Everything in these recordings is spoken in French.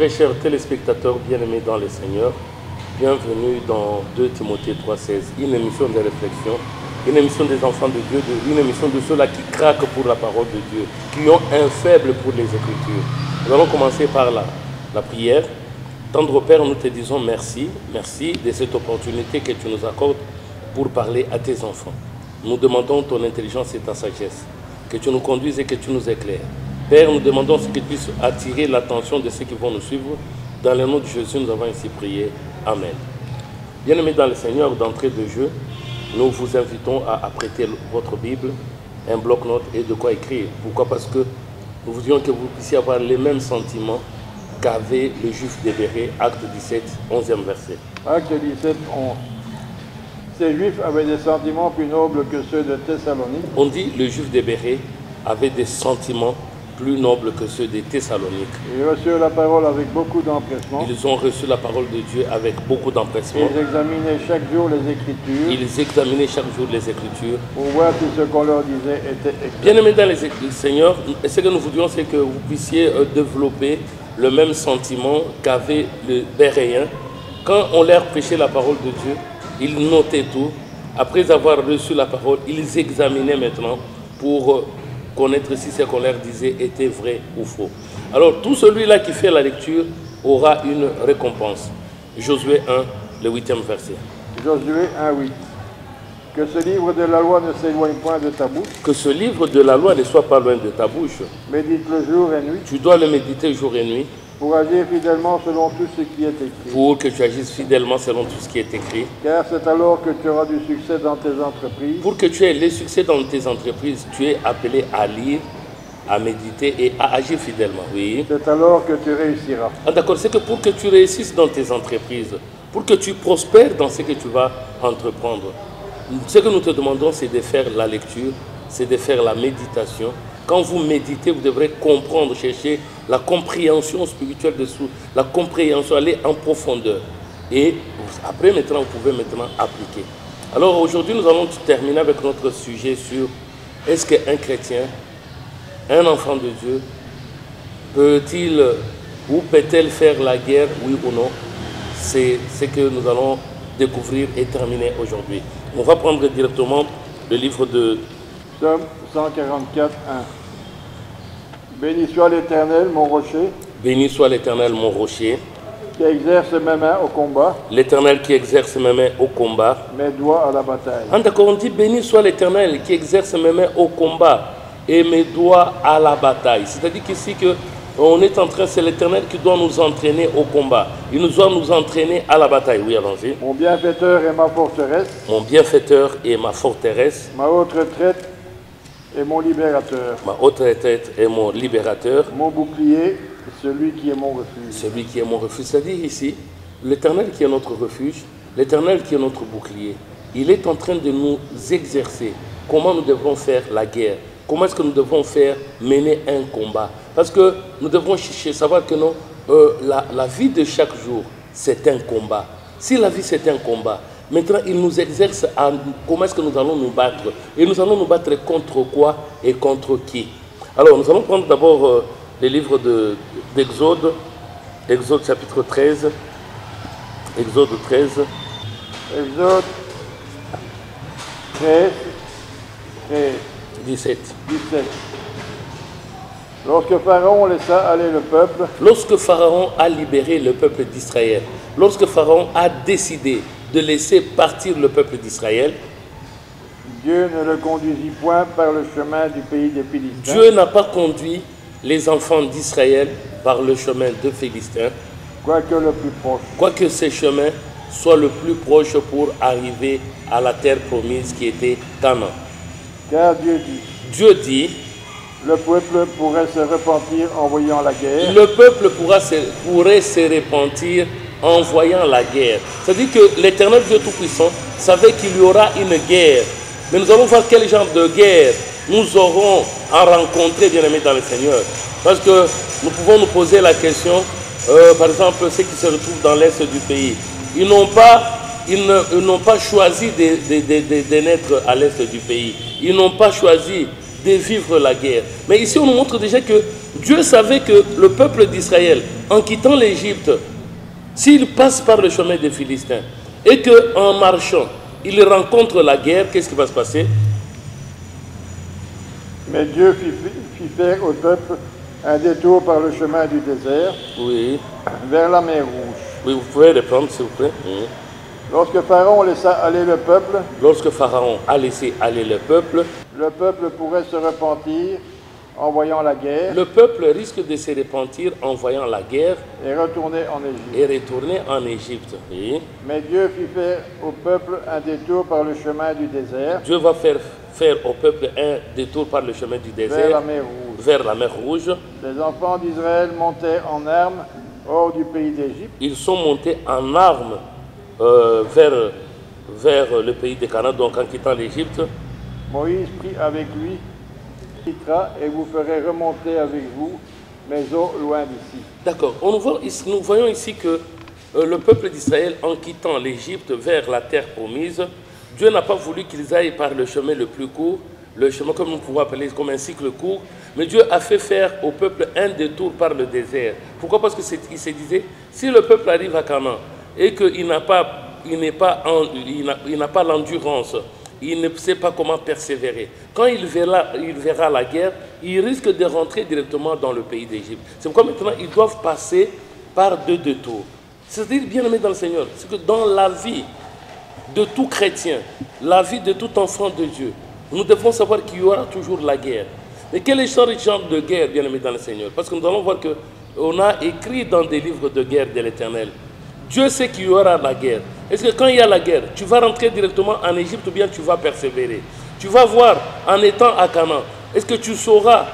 très chers téléspectateurs bien-aimés dans le Seigneur, bienvenue dans 2 Timothée 3,16, une émission de réflexion, une émission des enfants de Dieu, une émission de ceux-là qui craquent pour la parole de Dieu, qui ont un faible pour les Écritures. Nous allons commencer par la prière. Tendre Père, nous te disons merci, merci de cette opportunité que tu nous accordes pour parler à tes enfants. Nous demandons ton intelligence et ta sagesse, que tu nous conduises et que tu nous éclaires. Père, nous demandons ce que tu puisses attirer l'attention de ceux qui vont nous suivre. Dans le nom de Jésus, nous avons ainsi prié. Amen. Bien-aimés dans le Seigneur, d'entrée de jeu, nous vous invitons à apprêter votre Bible, un bloc-notes et de quoi écrire. Pourquoi? Parce que nous voudrions que vous puissiez avoir les mêmes sentiments qu'avait le juif de Bérée, acte 17, 11e verset. Acte 17, 11. Ces juifs avaient des sentiments plus nobles que ceux de Thessalonique. On dit le juif de Bérée avait des sentiments plus nobles que ceux des Thessaloniques. Ils reçurent la parole avec beaucoup d'empressement. Ils ont reçu la parole de Dieu avec beaucoup d'empressement. Ils examinaient chaque jour les Écritures. Ils examinaient chaque jour les Écritures. Pour voir si ce qu'on leur disait était exact. Bien-aimés dans le Seigneur, ce que nous voudrions, c'est que vous puissiez développer le même sentiment qu'avaient les Béréens. Quand on leur prêchait la parole de Dieu, ils notaient tout. Après avoir reçu la parole, ils examinaient maintenant pour connaître si ce qu'on leur disait était vrai ou faux. Alors, tout celui-là qui fait la lecture aura une récompense. Josué 1, le 8e verset. Josué 1, 8. Que ce livre de la loi ne s'éloigne point de ta bouche. Que ce livre de la loi ne soit pas loin de ta bouche. Médite-le jour et nuit. Tu dois le méditer jour et nuit. Pour agir fidèlement selon tout ce qui est écrit. Pour que tu agisses fidèlement selon tout ce qui est écrit. Car c'est alors que tu auras du succès dans tes entreprises. Pour que tu aies le succès dans tes entreprises, tu es appelé à lire, à méditer et à agir fidèlement. Oui. C'est alors que tu réussiras. Ah, d'accord, c'est que pour que tu réussisses dans tes entreprises, pour que tu prospères dans ce que tu vas entreprendre, ce que nous te demandons, c'est de faire la lecture, c'est de faire la méditation. Quand vous méditez, vous devrez comprendre, chercher la compréhension spirituelle dessous, la compréhension, aller en profondeur. Et après, maintenant, vous pouvez maintenant appliquer. Alors aujourd'hui, nous allons terminer avec notre sujet sur est-ce qu'un chrétien, un enfant de Dieu, peut-il ou peut-elle faire la guerre, oui ou non? C'est ce que nous allons découvrir et terminer aujourd'hui. On va prendre directement le livre de Psaume 144, 1. Béni soit l'Éternel, mon rocher. Béni soit l'Éternel, mon rocher. Qui exerce mes mains au combat. L'Éternel qui exerce mes mains au combat. Mes doigts à la bataille. Ah, d'accord, on dit béni soit l'Éternel qui exerce mes mains au combat et mes doigts à la bataille. C'est-à-dire qu'ici on est en train, c'est l'Éternel qui doit nous entraîner au combat. Il nous doit nous entraîner à la bataille. Oui, allons-y. Mon bienfaiteur est ma forteresse. Mon bienfaiteur est ma forteresse. Ma haute retraite est mon libérateur. Ma haute retraite est mon libérateur. Mon bouclier, celui qui est mon refuge. Celui qui est mon refuge. C'est-à-dire ici, l'Éternel qui est notre refuge, l'Éternel qui est notre bouclier, il est en train de nous exercer comment nous devons faire la guerre. Comment est-ce que nous devons faire mener un combat? Parce que nous devons chercher, savoir que non, la vie de chaque jour, c'est un combat. Si la vie c'est un combat, maintenant il nous exerce à comment est-ce que nous allons nous battre. Et nous allons nous battre contre quoi et contre qui? Alors nous allons prendre d'abord le livre d'Exode, Exode chapitre 13. Exode 13. Exode 13, 17. 17. Lorsque Pharaon laissa aller le peuple, lorsque Pharaon a libéré le peuple d'Israël, lorsque Pharaon a décidé de laisser partir le peuple d'Israël, Dieu ne le conduisit point par le chemin du pays des Philistins. Dieu n'a pas conduit les enfants d'Israël par le chemin de Philistins, quoique le plus proche. Quoique ces chemins soient le plus proche pour arriver à la terre promise qui était Canaan. Car Dieu dit, le peuple pourrait se repentir en voyant la guerre. Le peuple pourrait se repentir en voyant la guerre. C'est-à-dire que l'Éternel Dieu Tout-Puissant savait qu'il y aura une guerre. Mais nous allons voir quel genre de guerre nous aurons à rencontrer, bien-aimés dans le Seigneur. Parce que nous pouvons nous poser la question, par exemple, ceux qui se retrouvent dans l'est du pays. Ils n'ont pas choisi de naître à l'est du pays. Ils n'ont pas choisi de vivre la guerre. Mais ici, on nous montre déjà que Dieu savait que le peuple d'Israël, en quittant l'Égypte, s'il passe par le chemin des Philistins et qu'en marchant, il rencontre la guerre, qu'est-ce qui va se passer? Mais Dieu fit faire au peuple un détour par le chemin du désert, oui, vers la mer Rouge. Oui, vous pouvez reprendre, s'il vous plaît. Lorsque Pharaon laissa aller le peuple, lorsque Pharaon a laissé aller le peuple pourrait se repentir en voyant la guerre. Le peuple risque de se repentir en voyant la guerre et retourner en Égypte. Oui. Mais Dieu fit faire au peuple un détour par le chemin du désert. Dieu va faire au peuple un détour par le chemin du désert vers la mer Rouge. Les enfants d'Israël montaient en armes hors du pays d'Égypte. Ils sont montés en armes vers le pays de Canaan, donc en quittant l'Égypte. Moïse prit avec lui, et vous ferez remonter avec vous mes eaux loin d'ici. D'accord. Nous voyons ici que le peuple d'Israël, en quittant l'Égypte vers la terre promise, Dieu n'a pas voulu qu'ils aillent par le chemin le plus court, le chemin comme nous pouvons appeler comme un cycle court, mais Dieu a fait faire au peuple un détour par le désert. Pourquoi? Parce qu'il se disait, si le peuple arrive à Canaan et qu'il n'a pas l'endurance, il ne sait pas comment persévérer. Quand il verra la guerre, il risque de rentrer directement dans le pays d'Égypte. C'est pourquoi maintenant ils doivent passer par deux détours. C'est-à-dire, bien aimé dans le Seigneur, c'est que dans la vie de tout chrétien, la vie de tout enfant de Dieu, nous devons savoir qu'il y aura toujours la guerre. Mais quel est le genre de guerre, bien aimé dans le Seigneur? Parce que nous allons voir qu'on a écrit dans des livres de guerre de l'Éternel. Dieu sait qu'il y aura la guerre. Est-ce que quand il y a la guerre, tu vas rentrer directement en Égypte ou bien tu vas persévérer? Tu vas voir en étant à Canaan, est-ce que tu seras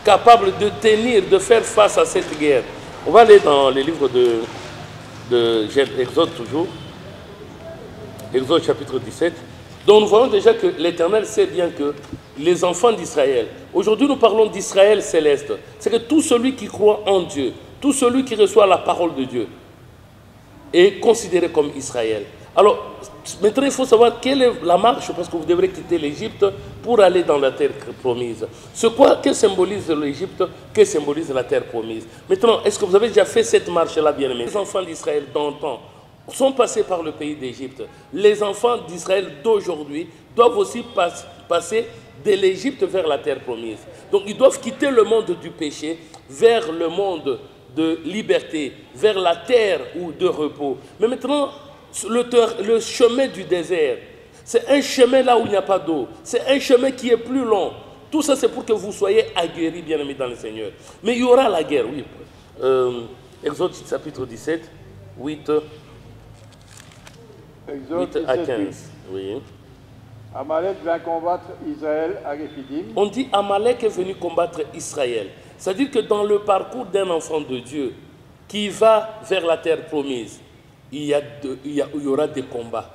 capable de tenir, de faire face à cette guerre? On va aller dans les livres de Exode toujours. Exode chapitre 17. Donc nous voyons déjà que l'Éternel sait bien que les enfants d'Israël, aujourd'hui nous parlons d'Israël céleste, c'est que tout celui qui croit en Dieu, tout celui qui reçoit la parole de Dieu, est considéré comme Israël. Alors, maintenant, il faut savoir quelle est la marche, parce que vous devrez quitter l'Égypte pour aller dans la terre promise. Que symbolise l'Égypte? Que symbolise la terre promise? Maintenant, est-ce que vous avez déjà fait cette marche-là, bien-aimés? Les enfants d'Israël d'antan sont passés par le pays d'Égypte. Les enfants d'Israël d'aujourd'hui doivent aussi passer de l'Égypte vers la terre promise. Donc, ils doivent quitter le monde du péché vers le monde de liberté, vers la terre ou de repos. Mais maintenant, le chemin du désert, c'est un chemin là où il n'y a pas d'eau. C'est un chemin qui est plus long. Tout ça, c'est pour que vous soyez aguerris, bien-aimés dans le Seigneur. Mais il y aura la guerre, oui. Exode chapitre 17, 8 à 15. Oui. Amalek vint combattre Israël à Réphidim. On dit Amalek est venu combattre Israël. C'est-à-dire que dans le parcours d'un enfant de Dieu qui va vers la terre promise, il y aura des combats.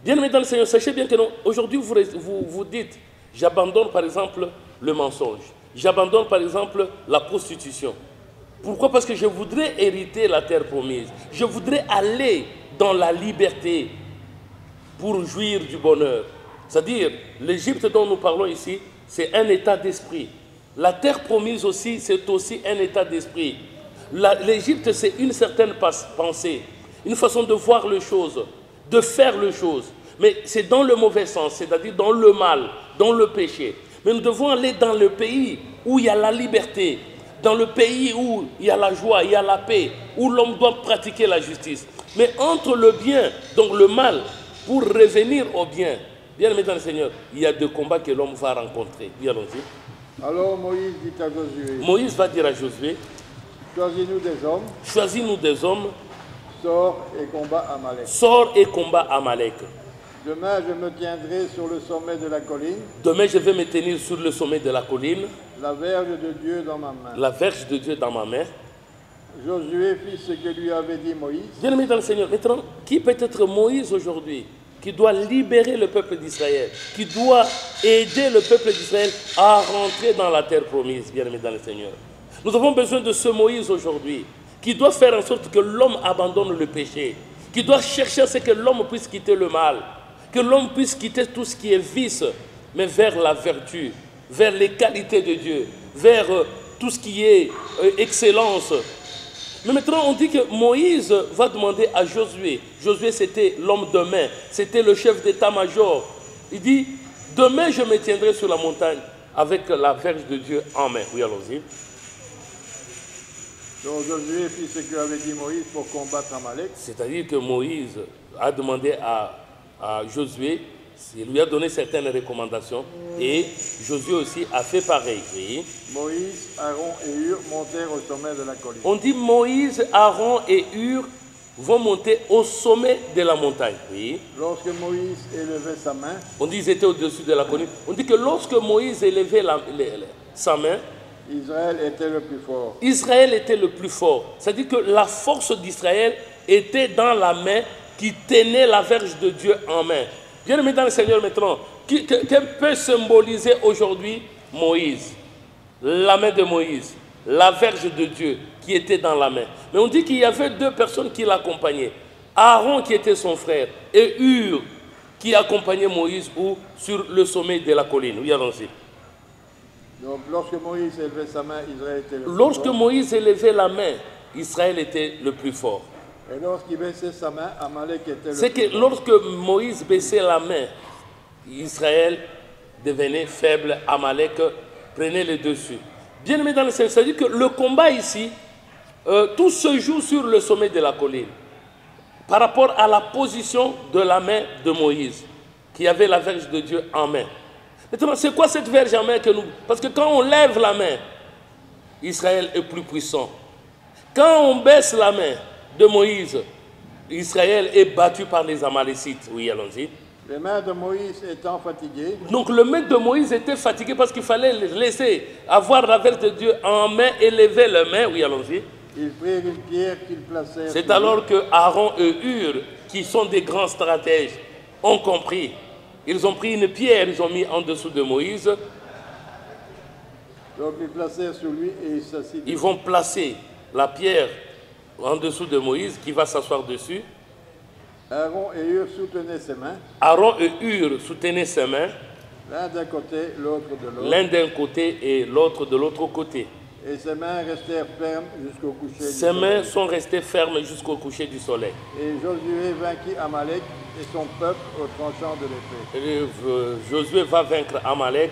Bien-aimés dans le Seigneur, sachez bien que aujourd'hui vous dites, j'abandonne par exemple le mensonge, j'abandonne par exemple la prostitution. Pourquoi? Parce que je voudrais hériter la terre promise. Je voudrais aller dans la liberté pour jouir du bonheur. C'est-à-dire, l'Égypte dont nous parlons ici, c'est un état d'esprit. La terre promise aussi, c'est aussi un état d'esprit. L'Égypte, c'est une certaine pensée, une façon de voir les choses, de faire les choses. Mais c'est dans le mauvais sens, c'est-à-dire dans le mal, dans le péché. Mais nous devons aller dans le pays où il y a la liberté, dans le pays où il y a la joie, il y a la paix, où l'homme doit pratiquer la justice. Mais entre le bien, donc le mal, pour revenir au bien, bien aimé dans le Seigneur, il y a des combats que l'homme va rencontrer. Oui, allons-y. Alors Moïse dit à Josué. Moïse va dire à Josué. Choisis-nous des hommes. Choisis-nous des hommes. Sors et combat Amalek. Sors et combat Amalek. Demain, je me tiendrai sur le sommet de la colline. Demain, je vais me tenir sur le sommet de la colline. La verge de Dieu dans ma main. La verge de Dieu dans ma main. Josué fit ce que lui avait dit Moïse. Bien aimé dans le Seigneur, maintenant, qui peut être Moïse aujourd'hui, qui doit libérer le peuple d'Israël, qui doit aider le peuple d'Israël à rentrer dans la terre promise, bien aimé dans le Seigneur. Nous avons besoin de ce Moïse aujourd'hui, qui doit faire en sorte que l'homme abandonne le péché, qui doit chercher à ce que l'homme puisse quitter le mal, que l'homme puisse quitter tout ce qui est vice, mais vers la vertu, vers les qualités de Dieu, vers tout ce qui est excellence. Mais maintenant, on dit que Moïse va demander à Josué. Josué, c'était l'homme de main, c'était le chef d'état-major. Il dit, demain, je me tiendrai sur la montagne avec la verge de Dieu en main. Oui, allons-y. Donc Josué fit ce que avait dit Moïse pour combattre Amalek. C'est-à-dire que Moïse a demandé à Josué, il lui a donné certaines recommandations et Josué aussi a fait pareil. Oui. Moïse, Aaron et Hur montèrent au sommet de la colline. On dit Moïse, Aaron et Hur vont monter au sommet de la montagne. Oui. Lorsque Moïse élevait sa main, on dit qu'ils étaient au-dessus de la colline. On dit que lorsque Moïse élevait sa main, Israël était le plus fort. Israël était le plus fort. C'est-à-dire que la force d'Israël était dans la main qui tenait la verge de Dieu en main. Bien-aimé dans le Seigneur maintenant, que peut symboliser aujourd'hui Moïse? La main de Moïse, la verge de Dieu qui était dans la main. Mais on dit qu'il y avait deux personnes qui l'accompagnaient. Aaron qui était son frère et Hur qui accompagnait Moïse sur le sommet de la colline. Oui, allons-y. Donc lorsque Moïse élevait sa main, Israël était le plus fort. Lorsque Moïse élevait la main, Israël était le plus fort. Et lorsqu'il baissait sa main, Amalek était le plus fort. C'est que lorsque Moïse baissait la main, Israël devenait faible, Amalek prenait le dessus. Bien aimé dans le Seigneur, c'est-à-dire que le combat ici, tout se joue sur le sommet de la colline. Par rapport à la position de la main de Moïse, qui avait la verge de Dieu en main. Maintenant, c'est quoi cette verge en main que nous... Parce que quand on lève la main, Israël est plus puissant. Quand on baisse la main de Moïse, Israël est battu par les Amalécites. Oui, allons-y. Les mains de Moïse étant fatiguées. Donc le main de Moïse était fatigué parce qu'il fallait laisser avoir la verge de Dieu en main et lever la main. Oui, allons-y. Ils prirent une pierre qu'ils placèrent. C'est alors que Aaron et Hur, qui sont des grands stratèges, ont compris. Ils ont pris une pierre, ils ont mis en dessous de Moïse. Donc ils placèrent sur lui et il s'assit. Ils vont placer la pierre en dessous de Moïse qui va s'asseoir dessus. Aaron et Hur soutenaient ses mains. Aaron et Hur soutenaient ses mains. L'un d'un côté, l'autre de l'autre. L'un d'un côté et l'autre de l'autre côté. Et ses mains restèrent fermes jusqu'au coucher du soleil. Ses mains sont restées fermes jusqu'au coucher du soleil. Et Josué vainquit Amalek et son peuple au tranchant de l'épée. Josué va vaincre Amalek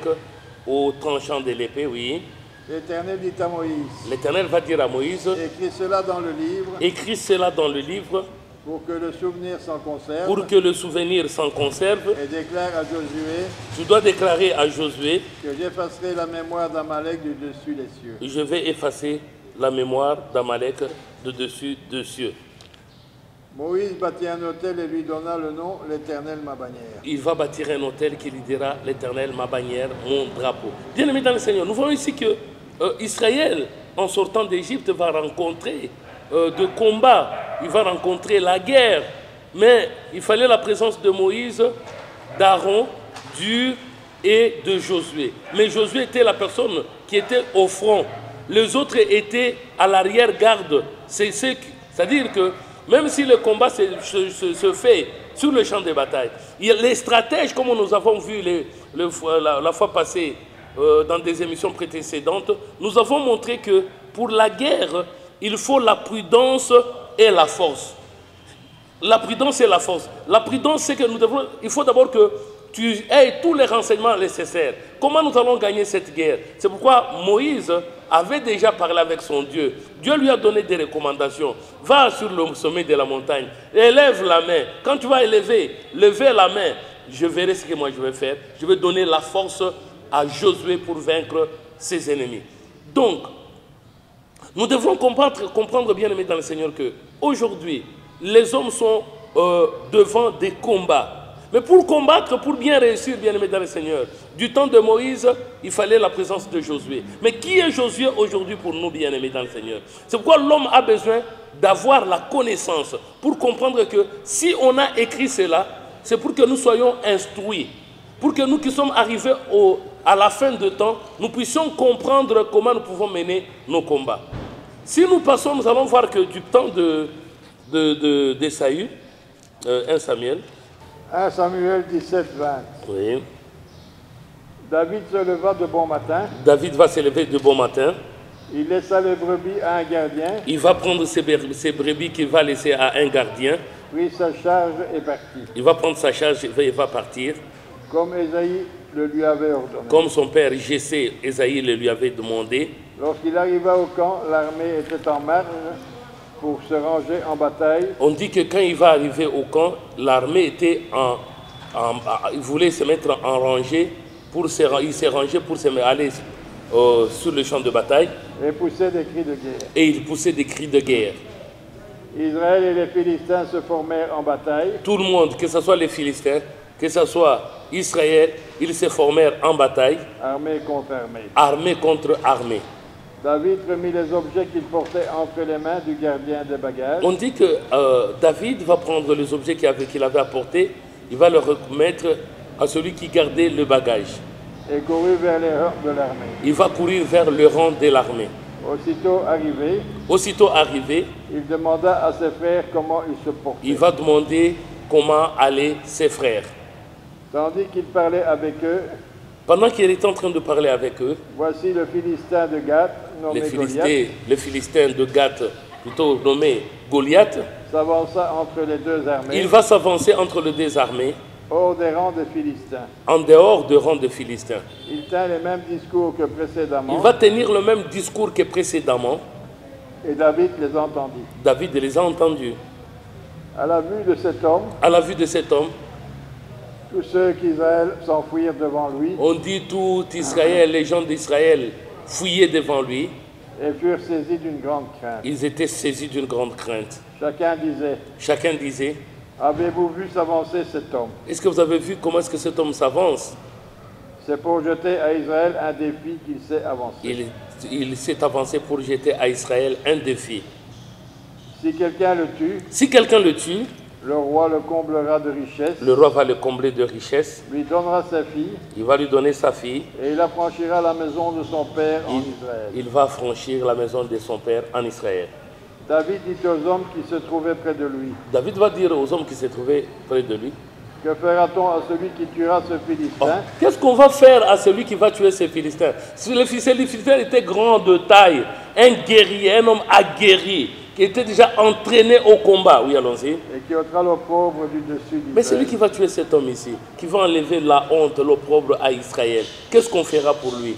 au tranchant de l'épée, oui. L'Éternel dit à Moïse. L'Éternel va dire à Moïse. Écris cela dans le livre. Écris cela dans le livre. Pour que le souvenir s'en conserve. Pour que le souvenir s'en conserve. Et déclare à Josué. Je dois déclarer à Josué. Que j'effacerai la mémoire d'Amalek du dessus des cieux. Je vais effacer la mémoire d'Amalek de dessus des cieux. Moïse bâtit un autel et lui donna le nom l'Éternel ma bannière. Il va bâtir un autel qui lui dira l'Éternel ma bannière, mon drapeau. Bien-aimés dans le Seigneur, nous voyons ici que Israël, en sortant d'Égypte, va rencontrer de combats, il va rencontrer la guerre. Mais il fallait la présence de Moïse, d'Aaron, d'Hur et de Josué. Mais Josué était la personne qui était au front. Les autres étaient à l'arrière-garde. C'est-à-dire que même si le combat se fait sur le champ de bataille, les stratèges, comme nous avons vu la fois passée dans des émissions précédentes, nous avons montré que pour la guerre, il faut la prudence et la force. La prudence et la force. La prudence, c'est que il faut d'abord que tu aies tous les renseignements nécessaires. Comment nous allons gagner cette guerre? C'est pourquoi Moïse avait déjà parlé avec son Dieu. Dieu lui a donné des recommandations. Va sur le sommet de la montagne, élève la main. Quand tu vas lever la main, je verrai ce que moi je vais faire. Je vais donner la force à Josué pour vaincre ses ennemis. Donc, nous devons comprendre bien aimé dans le Seigneur que aujourd'hui, les hommes sont devant des combats. Mais pour combattre, pour bien réussir, bien aimé dans le Seigneur, du temps de Moïse, il fallait la présence de Josué. Mais qui est Josué aujourd'hui pour nous, bien aimés dans le Seigneur? C'est pourquoi l'homme a besoin d'avoir la connaissance pour comprendre que si on a écrit cela, c'est pour que nous soyons instruits, pour que nous qui sommes arrivés à la fin de temps, nous puissions comprendre comment nous pouvons mener nos combats. Si nous passons, nous allons voir que du temps d'Ésaü, 1 Samuel. 1 Samuel 17, 20. Oui. David se leva de bon matin. David va se lever de bon matin. Il laissa les brebis à un gardien. Il va prendre ses brebis qu'il va laisser à un gardien. Prit sa charge et partit. Il va prendre sa charge et va partir. Comme Ésaïe le lui avait ordonné. Comme son père Jessé, Ésaïe le lui avait demandé. Lorsqu'il arriva au camp, l'armée était en marche pour se ranger en bataille. On dit que quand il va arriver au camp, l'armée était il voulait se mettre en rangée, il s'est rangé pour aller sur le champ de bataille. Et poussait des cris de guerre. Et il poussait des cris de guerre. Israël et les Philistins se formèrent en bataille. Tout le monde, que ce soit les Philistins, que ce soit Israël, ils se formèrent en bataille. Armée contre armée. Armée contre armée. David remit les objets qu'il portait entre les mains du gardien des bagages. On dit que David va prendre les objets qu'il avait apportés, il va les remettre à celui qui gardait le bagage. Et courut vers les rangs de l'armée. Il va courir vers le rang de l'armée. Aussitôt arrivé, il demanda à ses frères comment ils se portaient. Il va demander comment allaient ses frères. Tandis qu'il parlait avec eux, pendant qu'il était en train de parler avec eux, voici le Philistin de Gath, nommé Goliath, le Philistin de Gath, plutôt nommé Goliath, s'avança entre les deux armées. Il va s'avancer entre les deux armées. Hors des rangs des Philistins. En dehors des rangs des Philistins. Il tint les mêmes discours que précédemment. Il va tenir le même discours que précédemment. Et David les entendit. David les a entendus. À la vue de cet homme. À la vue de cet homme. Tous ceux qu'Israël s'enfuirent devant lui. On dit tout Israël, les gens d'Israël fouillaient devant lui. Et furent saisis d'une grande crainte. Ils étaient saisis d'une grande crainte. Chacun disait. Avez-vous vu s'avancer cet homme? Est-ce que vous avez vu comment est-ce que cet homme s'avance? C'est pour jeter à Israël un défi qu'il s'est avancé. Il s'est avancé pour jeter à Israël un défi. Si quelqu'un le tue, le roi le comblera de richesses. Le roi va le combler de richesses. Lui donnera sa fille. Il va lui donner sa fille. Et il affranchira la maison de son père en Israël. Il va affranchir la maison de son père en Israël. David dit aux hommes qui se trouvaient près de lui. David va dire aux hommes qui se trouvaient près de lui. Que fera-t-on à celui qui tuera ce Philistin? Qu'est-ce qu'on va faire à celui qui va tuer ce Philistin? Les Philistins étaient grands de taille, un guerrier, un homme aguerri, qui était déjà entraîné au combat. Oui, allons-y. Et qui ôtera l'opprobre du dessus d'Israël. Mais celui qui va tuer cet homme ici, qui va enlever la honte, l'opprobre à Israël, qu'est-ce qu'on fera pour lui?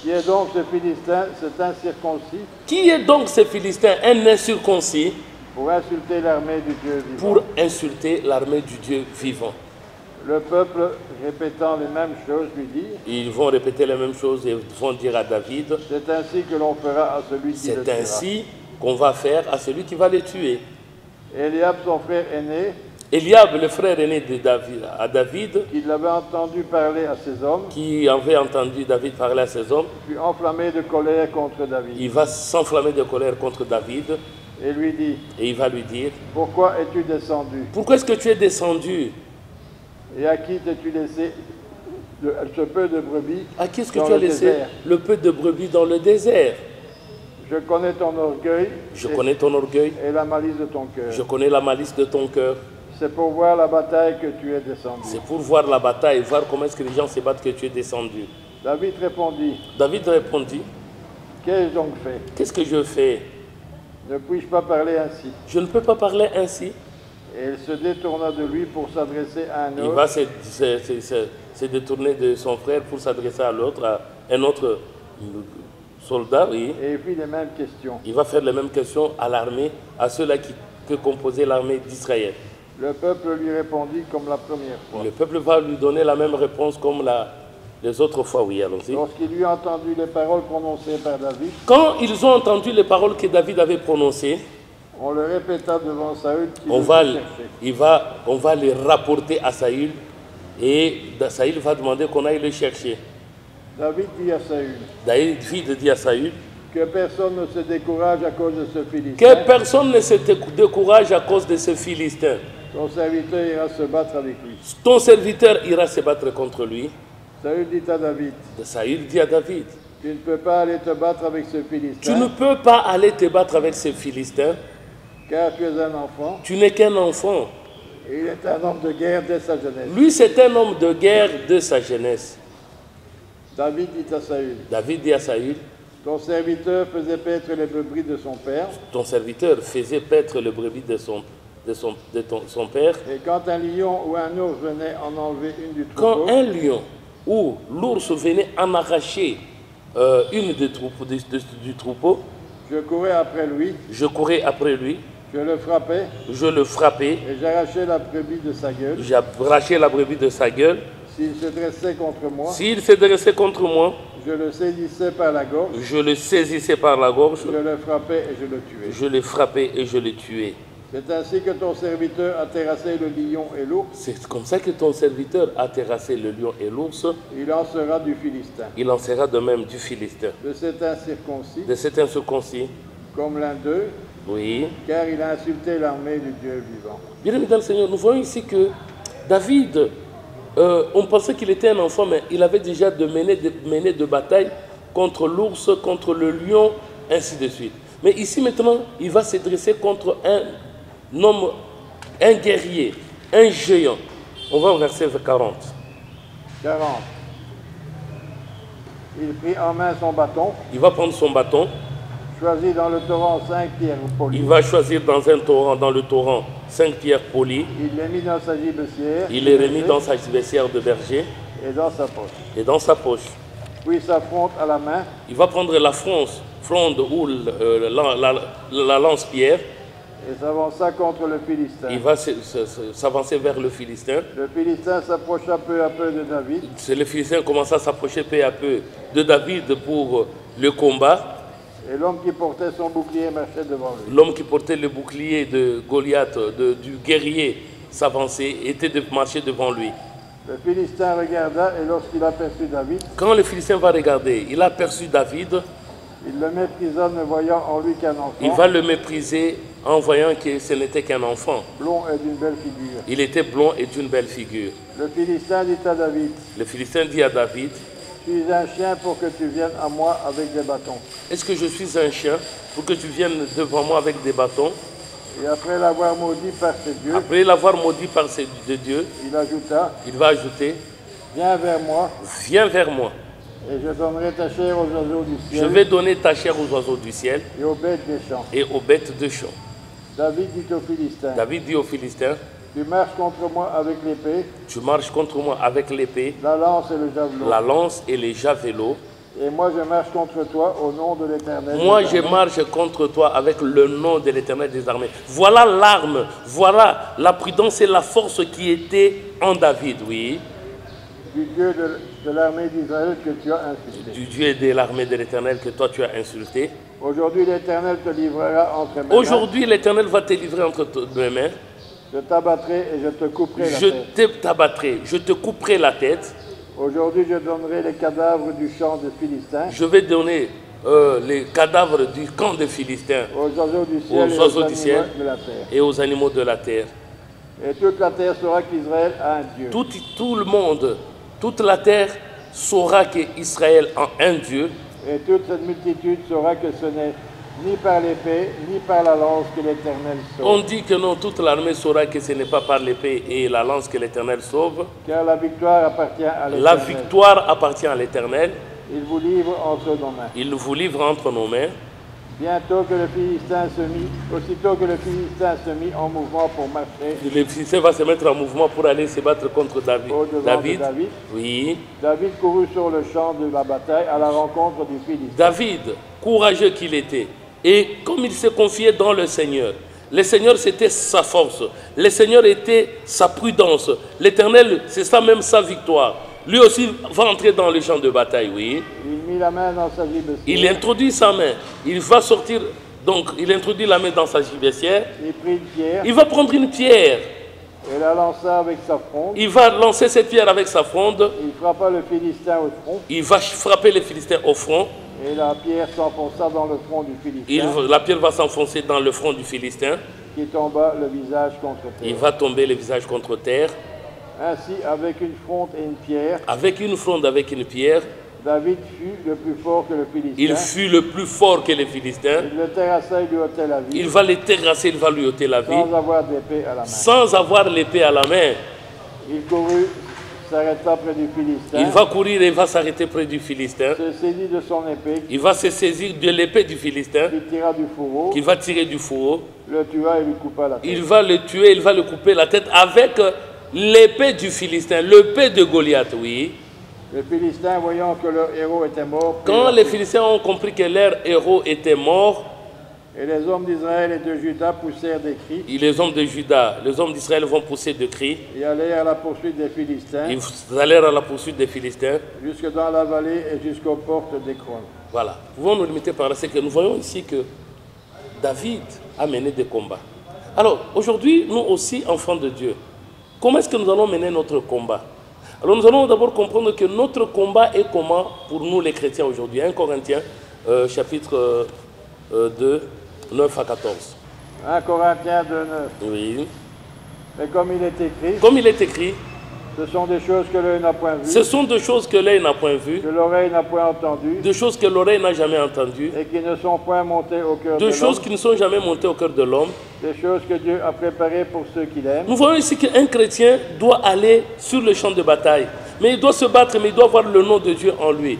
Qui est donc ce Philistin, cet incirconcis? Qui est donc ce Philistin, un incirconcis? Pour insulter l'armée du Dieu vivant. Pour insulter l'armée du Dieu vivant. Le peuple, répétant les mêmes choses, lui dit. Ils vont répéter les mêmes choses et vont dire à David. C'est ainsi que l'on fera à celui qui le tuera. C'est ainsi qu'on va faire à celui qui va le tuer. Eliab, son frère aîné. Eliab, le frère aîné de David, qui l'avait entendu parler à ses hommes, qui avait entendu David parler à ses hommes, fut enflammé de colère contre David. Il va s'enflammer de colère contre David. Et lui dit. Et il va lui dire. Pourquoi es-tu descendu? Pourquoi est-ce que tu es descendu? Et à qui t'es-tu laissé ce peu de brebis? À qui est-ce que tu as laissé le peu de brebis dans le désert? Je connais ton orgueil. Je connais ton orgueil. Et la malice de ton cœur. Je connais la malice de ton cœur. C'est pour voir la bataille que tu es descendu. C'est pour voir la bataille, voir comment est-ce que les gens se battent que tu es descendu. David répondit. Qu'ai-je donc fait? Qu'est-ce que je fais? Ne puis-je pas parler ainsi? Je ne peux pas parler ainsi. Et il se détourna de lui pour s'adresser à un autre. Il va se détourner de son frère pour s'adresser à l'autre, à un autre soldat, oui. Et il fit les mêmes questions. Il va faire les mêmes questions à l'armée, à ceux-là qui composaient l'armée d'Israël. Le peuple lui répondit comme la première fois. Le peuple va lui donner la même réponse comme les autres fois, oui, allons-y. Lorsqu'il eut entendu les paroles prononcées par David. Quand ils ont entendu les paroles que David avait prononcées, on le répéta devant Saül. On va les rapporter à Saül et Saül va demander qu'on aille le chercher. David dit à Saül. David dit à Saül. Que personne ne se décourage à cause de ce Philistin. Que personne ne se décourage à cause de ce Philistin. Ton serviteur ira se battre avec lui. Ton serviteur ira se battre contre lui. Saül dit à David. Saül dit à David. Tu ne peux pas aller te battre avec ce Philistin. Tu ne peux pas aller te battre avec ce Philistin. Car tu es un enfant. Tu n'es qu'un enfant. Et il est un homme de guerre dès sa jeunesse. Lui, c'est un homme de guerre de sa jeunesse. David dit à Saül. David dit à Saül. Ton serviteur faisait paître les brebis de son père. Ton serviteur faisait paître le brebis de son père. Et quand un lion ou un ours venait en enlever une du troupeau. Quand un lion ou l'ours venait en arracher une du troupeau. Je courais après lui. Je courais après lui. Je le frappais. Je le frappais. Et j'arrachais la brebis de sa gueule. J'arrachais la brebis de sa gueule. S'il se dressait contre moi. S'il se dressait contre moi. Je le saisissais par la gorge. Je le saisissais par la gorge. Je le frappais et je le tuais. Je le frappais et je le tuais. C'est ainsi que ton serviteur a terrassé le lion et l'ours. C'est comme ça que ton serviteur a terrassé le lion et l'ours. Il en sera du Philistin. Il en sera de même du Philistin. De cet incirconcis. De cet incirconcis. Comme l'un d'eux. Oui. Car il a insulté l'armée du Dieu vivant. Bien-aimés dans le Seigneur, nous voyons ici que David, on pensait qu'il était un enfant, mais il avait déjà mené de bataille contre l'ours, contre le lion, ainsi de suite. Mais ici maintenant, il va se dresser contre un homme, un guerrier, un géant. On va au verset 40. 40. Il prit en main son bâton. Il va prendre son bâton. Choisit dans le torrent 5 pierres polies. Il va choisir dans le torrent 5 pierres polies. Il les mit dans sa gibecière. Il les remis dans sa gibecière de berger. Et dans sa poche. Et dans sa poche. Puis sa fronde à la main. Il va prendre la fronde ou la lance-pierre. Et s'avança contre le Philistin. Il va s'avancer vers le Philistin. Le Philistin s'approcha peu à peu de David. Le Philistin commença à s'approcher peu à peu de David pour le combat. Et l'homme qui portait son bouclier marchait devant lui. L'homme qui portait le bouclier de Goliath, du guerrier, s'avançait, était de marcher devant lui. Le Philistin regarda et lorsqu'il aperçut David. Quand le Philistin va regarder, il a aperçu David. Il le méprisa ne voyant en lui qu'un enfant. Il va le mépriser en voyant que ce n'était qu'un enfant. Blond et d'une belle figure. Il était blond et d'une belle figure. Le Philistin dit à David. Le Philistin dit à David. Je suis un chien pour que tu viennes à moi avec des bâtons. Est-ce que je suis un chien pour que tu viennes devant moi avec des bâtons? Et après l'avoir maudit par ses dieux. Après l'avoir maudit par ses dieux. Il ajouta. Il va ajouter. Viens vers moi. Viens vers moi. Et je donnerai ta chair aux oiseaux du ciel. Je vais donner ta chair aux oiseaux du ciel. Et aux bêtes des champs. Et aux bêtes de champs. David dit aux Philistins. David dit aux Philistins. Tu marches contre moi avec l'épée. Tu marches contre moi avec l'épée. La lance et le javelot. La lance et les javelots. Et moi je marche contre toi au nom de l'Éternel. Moi je marche contre toi avec le nom de l'Éternel des armées. Voilà l'arme, voilà la prudence et la force qui était en David, oui. Du Dieu de l'armée d'Israël que tu as insulté. Du Dieu de l'armée de l'Éternel que toi tu as insulté. Aujourd'hui l'Éternel te livrera entre mes mains. Aujourd'hui l'Éternel va te livrer entre mes mains. Je t'abattrai et je te couperai la tête. Je t'abattrai, je te couperai la tête. Aujourd'hui, je donnerai les cadavres du champ des Philistins. Je vais donner les cadavres du camp des Philistins aux oiseaux du ciel, aux oiseaux du ciel de la terre. Et aux animaux de la terre. Et toute la terre saura qu'Israël a un Dieu. Tout le monde, toute la terre saura qu'Israël a un Dieu. Et toute cette multitude saura que ce n'est ni par l'épée, ni par la lance que l'Éternel sauve. On dit que non, toute l'armée saura que ce n'est pas par l'épée et la lance que l'Éternel sauve. Car la victoire appartient à l'Éternel. La victoire appartient à l'Éternel. Il vous livre entre nos mains. Il vous livre entre nos mains. Bientôt que le Philistin aussitôt que le Philistin se mit en mouvement pour marcher. Le Philistin va se mettre en mouvement pour aller se battre contre David. David. Oui. David courut sur le champ de la bataille à la rencontre du Philistin. David, courageux qu'il était, et comme il s'est confié dans le Seigneur c'était sa force, le Seigneur était sa prudence, l'Éternel c'est ça même sa victoire. Lui aussi va entrer dans le champ de bataille, oui. Il mit la main dans sa gibecière. Il introduit sa main, il va sortir, donc il introduit la main dans sa gibecière. Il prit une pierre. Il va prendre une pierre. Et la lança avec sa fronde. Il va lancer cette pierre avec sa fronde. Il frappa le Philistin au front. Il va frapper les Philistins au front. Et la pierre s'enfonça dans le front du Philistin. La pierre va s'enfoncer dans le front du Philistin. Qui tomba le visage contre terre. Il va tomber le visage contre terre. Ainsi, avec une fronde et une pierre. Avec une fronde, avec une pierre. David fut le plus fort que le Philistin. Il fut le plus fort que les Philistins. Il le terrassa et lui ôtait la vie. Il va les terrasser, il va lui ôter la vie. Sans avoir d'épée à la main. Sans avoir l'épée à la main. Il courut s'arrêta près du Philistin. Il va courir et il va s'arrêter près du Philistin. Se saisit de son épée. Il va se saisir de l'épée du Philistin. Il tira du fourreau. Qu'il va tirer du fourreau. Le tua et lui coupa la tête. Il va le tuer, il va le couper la tête avec l'épée du Philistin, l'épée de Goliath, oui. Les Philistins, voyant que leur héros était mort, quand les Philistins ont compris que leur héros était mort, et les hommes d'Israël et de Juda poussèrent des cris. Et les hommes de Juda, les hommes d'Israël vont pousser des cris. Et allèrent à la poursuite des Philistins. Ils allèrent à la poursuite des Philistins. Jusque dans la vallée et jusqu'aux portes d'Écron. Voilà. Nous pouvons nous limiter par là, c'est que nous voyons ici que David a mené des combats. Alors, aujourd'hui, nous aussi, enfants de Dieu, comment est-ce que nous allons mener notre combat? Alors, nous allons d'abord comprendre que notre combat est comment pour nous les chrétiens aujourd'hui. 1 Corinthiens, chapitre 2, 9 à 14. 1 Corinthiens 2, 9. Oui. Mais comme il est écrit. Comme il est écrit. Ce sont des choses que l'œil n'a point vues. Ce sont des choses que l'œil n'a point vues. Que l'oreille n'a point entendues. Des choses que l'oreille n'a jamais entendues. Et qui ne sont point montées au cœur de l'homme. Des choses qui ne sont jamais montées au cœur de l'homme. Des choses que Dieu a préparées pour ceux qui l'aiment. Nous voyons ici qu'un chrétien doit aller sur le champ de bataille. Mais il doit se battre, mais il doit avoir le nom de Dieu en lui.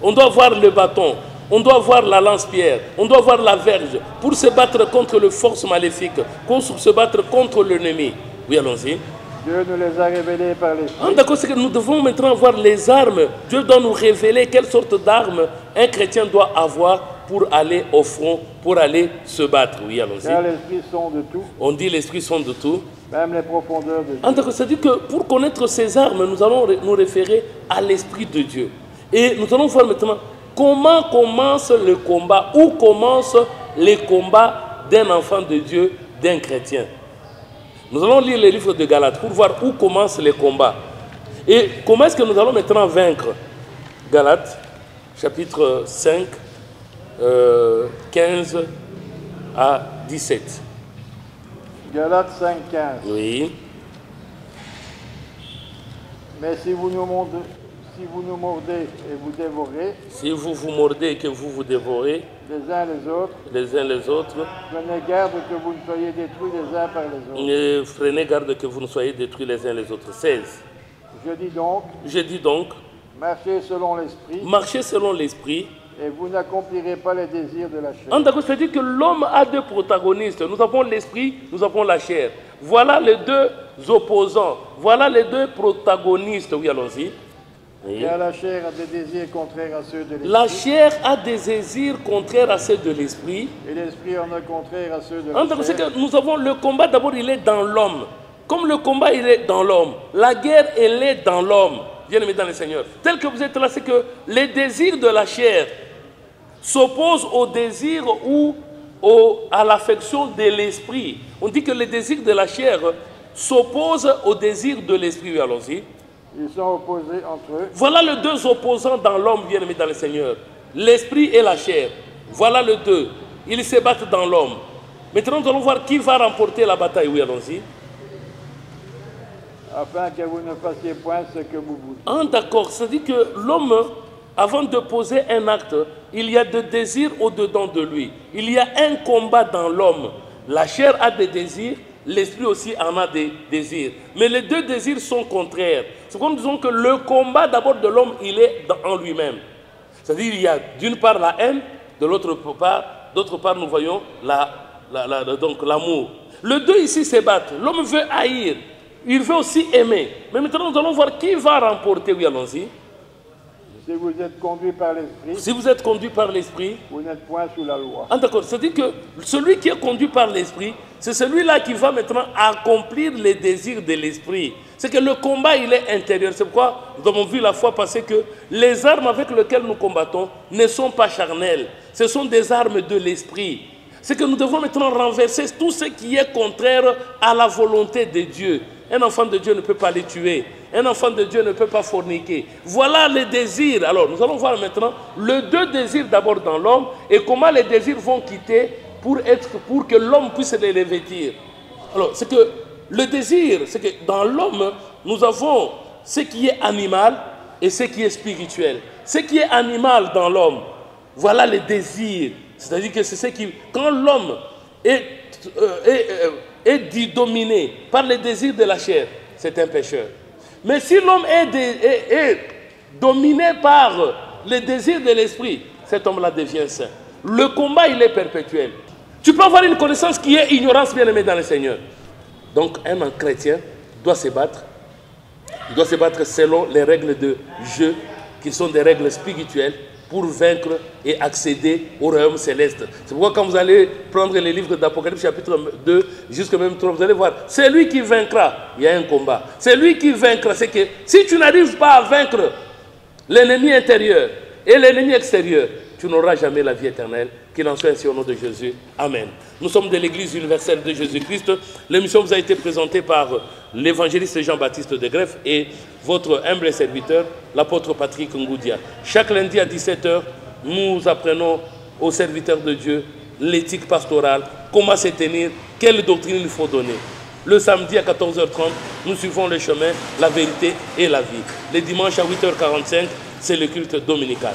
On doit avoir le bâton. On doit avoir la lance-pierre, on doit avoir la verge pour se battre contre les forces maléfiques, pour se battre contre l'ennemi. Oui, allons-y. Dieu nous les a révélés par l'Esprit. D'accord, c'est que nous devons maintenant avoir les armes. Dieu doit nous révéler quelle sorte d'armes un chrétien doit avoir pour aller au front, pour aller se battre. Oui, allons-y. Car l'Esprit sonde tout. On dit l'Esprit sonde de tout. Même les profondeurs de Dieu. D'accord, c'est-à-dire que pour connaître ces armes, nous allons nous référer à l'Esprit de Dieu. Et nous allons voir maintenant comment commence le combat, où commencent les combats d'un enfant de Dieu, d'un chrétien. Nous allons lire les livres de Galates pour voir où commencent les combats. Et comment est-ce que nous allons maintenant vaincre? Galates, chapitre 5, 15 à 17. Galates 5, 15. Oui. Mais si vous nous mordez et vous dévorez, si vous vous mordez et que vous vous dévorez, les uns les autres, prenez garde que vous ne soyez détruits les uns par les autres. Prenez garde que vous ne soyez détruits les uns les autres. 16. Je dis donc, marchez selon l'Esprit. Marchez selon l'Esprit. Et vous n'accomplirez pas les désirs de la chair. D'accord, c'est-à-dire que l'homme a deux protagonistes. Nous avons l'esprit, nous avons la chair. Voilà les deux opposants. Voilà les deux protagonistes. Oui, allons-y. Oui. Car la chair a des désirs contraires à ceux de l'esprit. La chair a des désirs contraires à ceux de l'esprit. Et l'esprit en a contraire à ceux de la chair. C'est que nous avons le combat, d'abord, il est dans l'homme. Comme le combat, il est dans l'homme. La guerre, elle est dans l'homme. Bien-aimés dans le Seigneur. Tel que vous êtes là, c'est que les désirs de la chair s'opposent au désir ou à l'affection de l'esprit. On dit que les désirs de la chair s'opposent au désir de l'esprit. Oui, allons-y. Ils sont opposés entre eux. Voilà les deux opposants dans l'homme, bien-aimé dans le Seigneur. L'esprit et la chair. Voilà les deux. Ils se battent dans l'homme. Maintenant, nous allons voir qui va remporter la bataille. Oui, allons-y. Afin que vous ne fassiez point ce que vous voulez. Ah, d'accord. C'est-à-dire que l'homme, avant de poser un acte, il y a des désirs au-dedans de lui. Il y a un combat dans l'homme. La chair a des désirs. L'esprit aussi en a des désirs. Mais les deux désirs sont contraires. C'est comme nous disons que le combat d'abord de l'homme, il est en lui-même. C'est-à-dire qu'il y a d'une part la haine, de l'autre part, nous voyons donc l'amour. Les deux ici se battent. L'homme veut haïr. Il veut aussi aimer. Mais maintenant, nous allons voir qui va remporter. Oui, allons-y. Si vous êtes conduit par l'Esprit, si vous êtes conduit par l'Esprit, vous n'êtes point sous la loi. Ah, d'accord. C'est-à-dire que celui qui est conduit par l'Esprit, c'est celui-là qui va maintenant accomplir les désirs de l'Esprit. C'est que le combat, il est intérieur. C'est pourquoi nous avons vu la fois passée que les armes avec lesquelles nous combattons ne sont pas charnelles. Ce sont des armes de l'Esprit. C'est que nous devons maintenant renverser tout ce qui est contraire à la volonté de Dieu. Un enfant de Dieu ne peut pas les tuer. Un enfant de Dieu ne peut pas forniquer. Voilà les désirs. Alors, nous allons voir maintenant les deux désirs d'abord dans l'homme et comment les désirs vont quitter pour que l'homme puisse les revêtir. Alors, c'est que le désir, c'est que dans l'homme, nous avons ce qui est animal et ce qui est spirituel. Ce qui est animal dans l'homme, voilà les désirs. C'est-à-dire que c'est ce qui... Quand l'homme est dominé par les désirs de la chair, c'est un pécheur. Mais si l'homme est dominé par les désirs de l'esprit, cet homme-là devient saint. Le combat, il est perpétuel. Tu peux avoir une connaissance qui est ignorance, bien-aimé dans le Seigneur. Donc, un chrétien doit se battre. Il doit se battre selon les règles de jeu, qui sont des règles spirituelles, pour vaincre et accéder au royaume céleste. C'est pourquoi quand vous allez prendre les livres d'Apocalypse chapitre 2, jusqu'à même 3, vous allez voir, c'est lui qui vaincra. Il y a un combat. C'est lui qui vaincra. C'est que si tu n'arrives pas à vaincre l'ennemi intérieur et l'ennemi extérieur, tu n'auras jamais la vie éternelle. Qu'il en soit ainsi au nom de Jésus. Amen. Nous sommes de l'Église universelle de Jésus-Christ. L'émission vous a été présentée par l'évangéliste Jean-Baptiste de Greff et votre humble serviteur, l'apôtre Patrick Ngoudia. Chaque lundi à 17 h, nous apprenons aux serviteurs de Dieu l'éthique pastorale, comment se tenir, quelle doctrine il faut donner. Le samedi à 14 h 30, nous suivons le chemin, la vérité et la vie. Les dimanches à 8 h 45, c'est le culte dominical.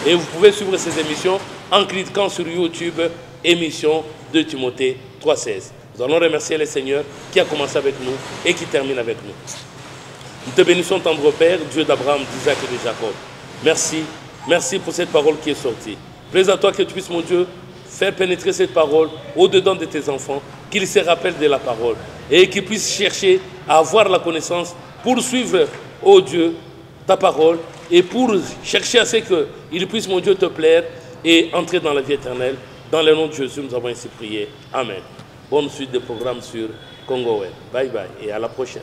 Et vous pouvez suivre ces émissions en cliquant sur YouTube, émission de Timothée 3,16. Nous allons remercier le Seigneur qui a commencé avec nous et qui termine avec nous. Nous te bénissons, tendre Père, Dieu d'Abraham, d'Isaac et de Jacob. Merci, merci pour cette parole qui est sortie. Plaise à toi que tu puisses, mon Dieu, faire pénétrer cette parole au-dedans de tes enfants, qu'ils se rappellent de la parole et qu'ils puissent chercher à avoir la connaissance pour suivre, ô Dieu, ta parole et pour chercher à ce qu'ils puissent, mon Dieu, te plaire et entrer dans la vie éternelle. Dans le nom de Jésus, nous avons ainsi prié. Amen. Bonne suite de programmes sur Congo Web. Bye bye et à la prochaine.